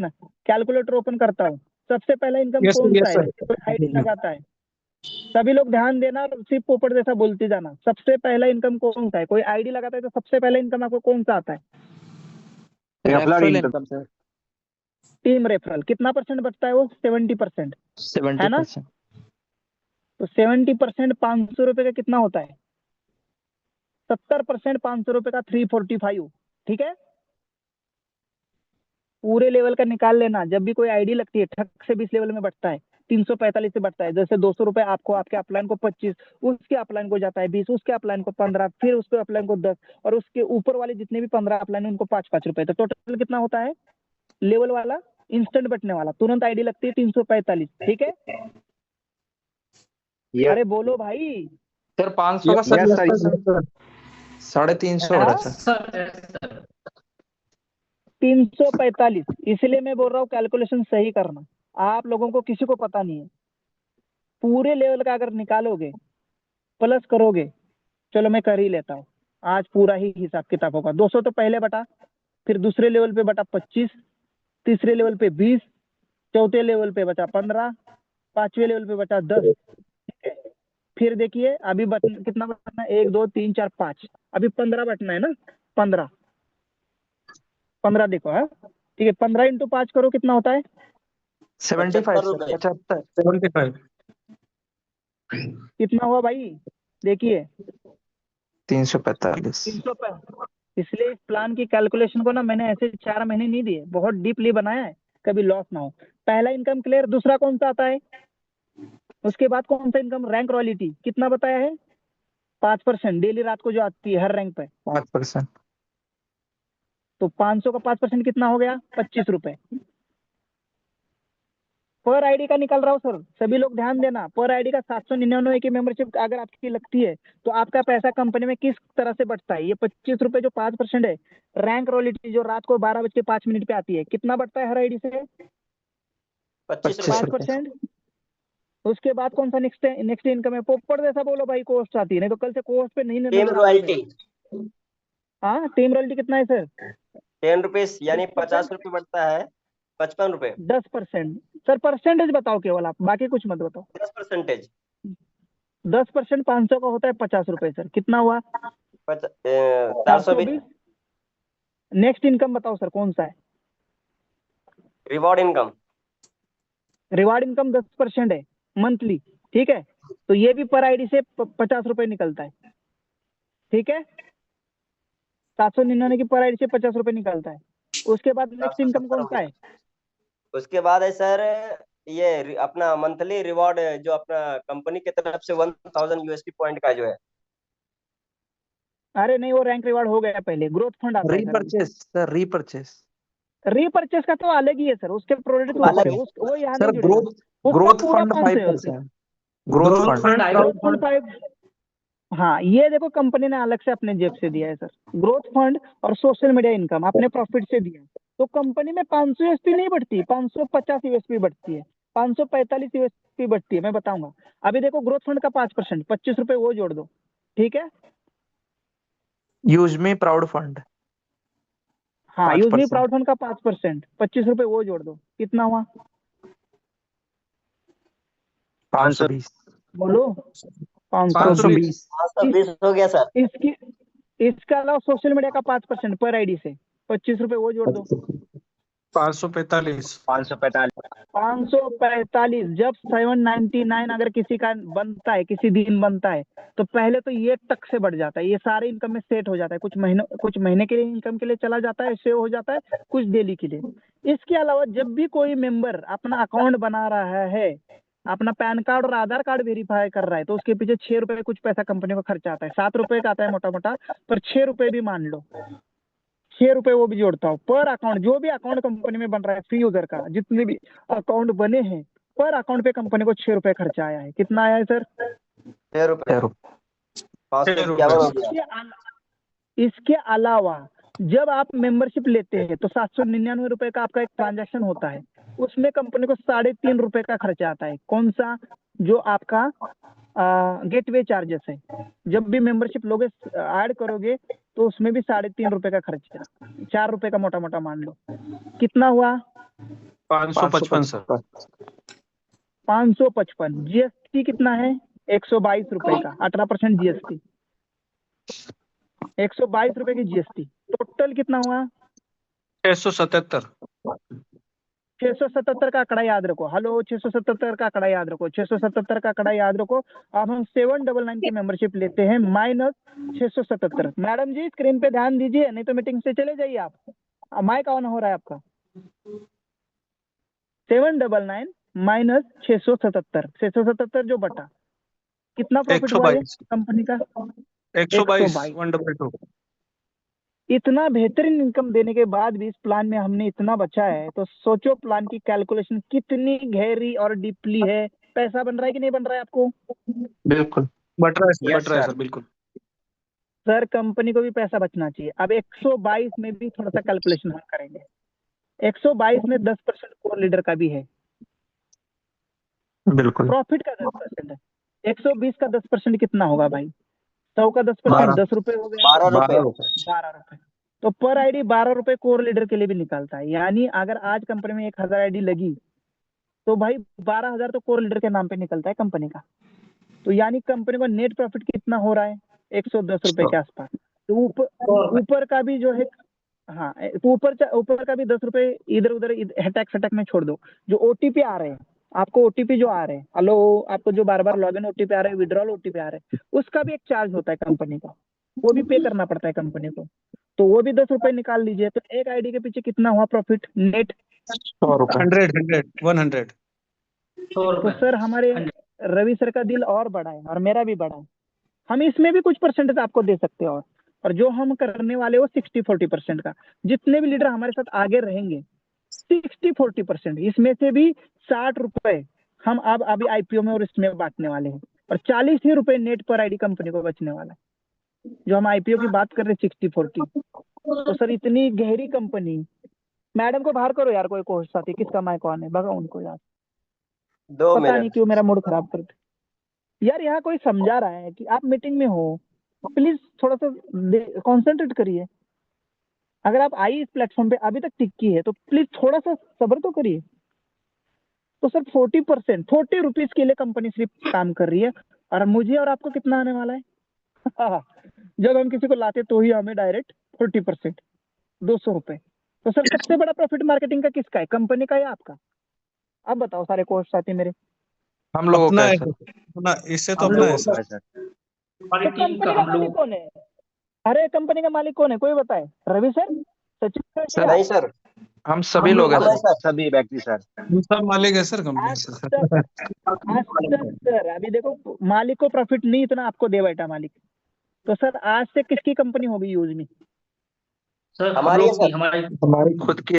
देखना, calculator open करता हूँ, सबसे पहला इनकम कौन सा है, कोई आईडी लगाता है, सभी लोग ध्यान देना और सिर्फ पोपट जैसा बोलते जाना। सबसे पहला इनकम कौन सा है, कोई आईडी लगाता है तो सबसे पहला इनकम आपको कौन सा आता है? Referral income sir. Team referral. कितना परसेंट बचता है वो? 70%, है ना? 70%। तो 70% 500 रुपए का कितना होता है? 70% 500 रुपए का 345। ठीक है, पूरे लेवल का निकाल लेना। जब भी कोई आईडी लगती है ठक से 20 लेवल में बढ़ता है, 345 से बढ़ता है। जैसे 200 रुपए आपको, आपके अपलाइन को 25, उसके अपलाइन को जाता है 20, उसके अपलाइन को 15, फिर उसके अपलाइन को 10, और उसके ऊपर वाले जितने भी 15 अपलाइन उनको 5-5 रुपए। तो टोटल कितना होता है? लेवल वाला इंस्टेंट बटने वाला तुरंत आईडी लगती है 345। ठीक है, अरे बोलो भाई। सर 500 का सर 350 हो रहा है सर। 345, इसलिए मैं बोल रहा हूँ कैलकुलेशन सही करना। आप लोगों को किसी को पता नहीं है। पूरे लेवल का अगर निकालोगे, प्लस करोगे, चलो मैं कर ही लेता हूँ, आज पूरा ही हिसाब किताब होगा। 200 तो पहले बटा, फिर दूसरे लेवल पे बटा 25, तीसरे लेवल पे 20, चौथे लेवल पे बचा 15, पांचवे लेवल पे बचा 10। फिर देखिए अभी कितना बटना है? 1 2 3 4 5, अभी 15 बटना है ना? 15 15 देखो है, ठीक है। 15 इंटू 5 करो, कितना होता है? 75 सर, 75। कितना हुआ भाई? देखिए 345। 300। इसलिए इस प्लान की कैलकुलेशन को ना मैंने ऐसे 4 महीने नहीं दिए, बहुत डीपली बनाया है, कभी लॉस ना हो। पहला इनकम क्लियर। दूसरा कौन सा आता है? उसके बाद कौन सा इनकम? Rank royalty. कितना बताया है? 5% डेली रात को जो आती है हर रैंक पे। 5%। तो 500 का 5% कितना हो गया? 25 रुपए पर आईडी का निकल रहा हूँ सर, सभी लोग ध्यान देना। पर आईडी का 799 की मेंबरशिप अगर आपकी लगती है तो आपका पैसा कंपनी में किस तरह से बढ़ता है? ये 25 रुपए जो 5% है, रैंक रॉयल्टी जो रात को 12:05 पे आती है, कितना बढ़ता है हर आईडी से? 5%। उसके बाद कौन सा नेक्स्ट इनकम है? पोपट जैसा बोलो भाई, कोस्ट आती है, नहीं तो कल से कोस्ट पे नहीं टीम रॉयल्टी। हाँ, टीम रॉयल्टी कितना है सर? 10 रुपीज, यानी 50 रुपए बढ़ता है, 55 रुपए। 10%। सर परसेंटेज बताओ केवल आप, बाकी कुछ मत बताओ। 10%। 10% 500 का होता है 50 रुपए सर, कितना हुआ? 420। नेक्स्ट इनकम बताओ सर, कौन सा है? Reward income. रिवार्ड इनकम 10% है मंथली, ठीक है। तो ये भी पर आईडी से 50 रुपए निकलता है, ठीक है। 799 की पर आईडी से 50 रुपए निकलता है। उसके बाद नेक्स्ट इनकम कौन सा है? उसके बाद है सर ये अपना मंथली रिवॉर्ड, जो अपना कंपनी की तरफ से 1000 यूएसपी पॉइंट का जो है। अरे नहीं, वो रैंक रिवार्ड हो गया पहले। ग्रोथ फंड आता है रीपरचेस सर, रीपरचेस। रीपरचेस का तो अलग ही है सर, उसके प्रोडक्ट के ऊपर है, वो यहाँ नहीं सर जुड़ेगा। Growth fund 5%। ग्रोथ फंड हाँ, ये देखो कंपनी ने अलग से अपने जेब से दिया है सर। ग्रोथ फंड और सोशल मीडिया इनकम अपने प्रॉफिट से दिया। तो कंपनी में 500 यूएसपी नहीं बढ़ती, 550 यूएसपी बढ़ती है, 545 यूएसपी बढ़ती है, मैं बताऊंगा। अभी देखो ग्रोथ फंड का 5%, 25 रुपए वो जोड़ दो, ठीक है। Use me proud fund. हाँ, यूज मी प्राउड फंड का 5%, 25 रुपए वो जोड़ दो, कितना हुआ? 520। बोलो 520 हो गया सर। इसके अलावा सोशल मीडिया का 5% पर आईडी से, 25 रुपए वो जोड़ दो, 545। 545। जब 799 अगर किसी का बनता है, किसी दिन बनता है, तो पहले तो ये टक से बढ़ जाता है, ये सारे इनकम में सेट हो जाता है। कुछ महीने के लिए इनकम के लिए चला जाता है, सेव हो जाता है, कुछ डेली के लिए। इसके अलावा जब भी कोई मेंबर अपना अकाउंट बना रहा है, अपना पैन कार्ड और आधार कार्ड वेरीफाई कर रहा है, तो उसके पीछे 6 रुपए कुछ पैसा कंपनी को खर्चा आता है। 7 रुपए का आता है मोटा मोटा, पर 6 रुपए भी मान लो, 6 रुपए वो भी जोड़ता हूँ पर अकाउंट। जो भी अकाउंट कंपनी में बन रहा है फ्री यूजर का, जितने भी अकाउंट बने हैं, पर अकाउंट पे कंपनी को 6 रुपए खर्चा आया है। कितना आया है सर? 6 रुपए। इसके अलावा जब आप मेंबरशिप लेते हैं तो 799 रुपए का आपका एक ट्रांजैक्शन होता है, उसमें कंपनी को 3.5 रुपए का खर्चा आता है। कौन सा? जो आपका गेटवे चार्जेस है। जब भी मेंबरशिप लोगे, ऐड करोगे, तो उसमें भी 3.5 रुपए का खर्चा, 4 रुपए का मोटा मोटा मान लो। कितना हुआ? 555 सर। 555। जीएसटी कितना है? 122 रुपए का, 18% जीएसटी। 122 रुपए की जीएसटी। टोटल कितना हुआ? 677। 677 का आंकड़ा याद रखो। हेलो, 677 का आंकड़ा याद रखो, 677 का आंकड़ा याद रखो। अब हम 799 की मेंबरशिप लेते हैं माइनस 677। मैडम जी स्क्रीन पे ध्यान दीजिए, नहीं तो मीटिंग से चले जाइए आप। माइक ऑन हो रहा है आपका। 799 माइनस 677, 677 जो बटा कितना प्रॉफिट हुआ ये 122। कंपनी का? 122 122। 122। इतना बेहतरीन इनकम देने के बाद भी इस प्लान में हमने इतना बचा है, तो सोचो प्लान की कैलकुलेशन कितनी गहरी और डीपली है। पैसा बन रहा है कि नहीं बन रहा है आपको? बिल्कुल। बट रहा है सर, Yes, बट रहा है sir. सर, बिल्कुल। सर कंपनी को भी पैसा बचना चाहिए। अब 122 में भी थोड़ा सा कैलकुलेशन हम करेंगे। 122 में 10% कोर लीडर का भी है, बिल्कुल। प्रॉफिट का 10% है। 120 का 10% कितना होगा भाई? 100 का 10% 10 रुपए हो गया। 12 रुपए। 12 रुपए। तो पर आईडी 12 रुपए कोर लीडर के लिए भी निकालता है। यानी अगर आज कंपनी में 1000 आईडी लगी तो भाई 12,000 तो कोर लीडर के नाम पे निकलता है कंपनी का। तो यानी कंपनी को नेट प्रॉफिट कितना हो रहा है? 110 रुपए के आसपास। तो ऊपर का भी जो है, हाँ, तो ऊपर का भी 10 रुपए इधर उधर हटक सटक में छोड़ दो। जो ओटीपी आ रहे हैं आपको, ओटीपी जो आ रहे हैं, हेलो, आपको जो बार बार लॉगिन ओटीपी आ रहे हैं, विड्रॉल ओटीपी आ रहे हैं, उसका भी एक चार्ज होता है कंपनी का, वो भी पे करना पड़ता है कंपनी को। तो वो भी 10 रुपए निकाल लीजिए। तो एक आईडी के पीछे कितना हुआ प्रॉफिट नेट? 100 रुपए। 100 तो सर हमारे रवि सर का दिल और बड़ा है और मेरा भी बड़ा है। हम इसमें भी कुछ परसेंटेज आपको दे सकते हैं। और जो हम करने वाले वो 60-40% का। जितने भी लीडर हमारे साथ आगे रहेंगे 60-40%, इसमें से भी 60 रुपए हम अब अभी आईपीओ में और इसमें बांटने वाले हैं, और 40 ही रुपए नेट पर आईडी कंपनी को बचने वाला है। जो हम आईपीओ की बात कर रहे हैं 60-40। तो सर इतनी गहरी कंपनी। मैडम को बाहर करो यार, कोई कोर्स साथी, किसका माइक ऑन है, भगा उनको यार। 2 पता नहीं मिनट। क्यों मेरा मूड खराब करते यार। यहाँ कोई समझा रहा है कि आप मीटिंग में हो, प्लीज थोड़ा सा कॉन्सेंट्रेट करिए। अगर आप आई इस प्लेटफॉर्म पे अभी तक टिकी है तो प्लीज थोड़ा सा सब्र तो करिए। तो सर 40%, 40 रुपीज के लिए कंपनी सिर्फ काम कर रही है, और मुझे और आपको कितना आने वाला है? जब हम किसी को लाते तो ही हमें डायरेक्ट 40%, 200 रुपए। तो सर सबसे बड़ा प्रॉफिट मार्केटिंग का किसका है, कंपनी का या आपका? आप बताओ सारे कोर्स साथी मेरे। हम लोगों अपना का है है सर। सर, अपना, इससे तो हम अपना है लोगों का सर। है सर। तो कंपनी का मालिक कौन है? अरे कंपनी का मालिक कौन है, कोई बताए? Ravi sir, Sachin sir, sir, या नहीं सर, हम सभी लोग हैं हम है सर। सर, सभी व्यक्ति सर। हम सब मालिक है सर कंपनी आज से तक आज तक सर, अभी देखो मालिक को प्रॉफिट नहीं इतना आपको दे बैठा मालिक। तो सर आज से किसकी कंपनी होगी यूज में? हमारी है सर। हमारी खुद की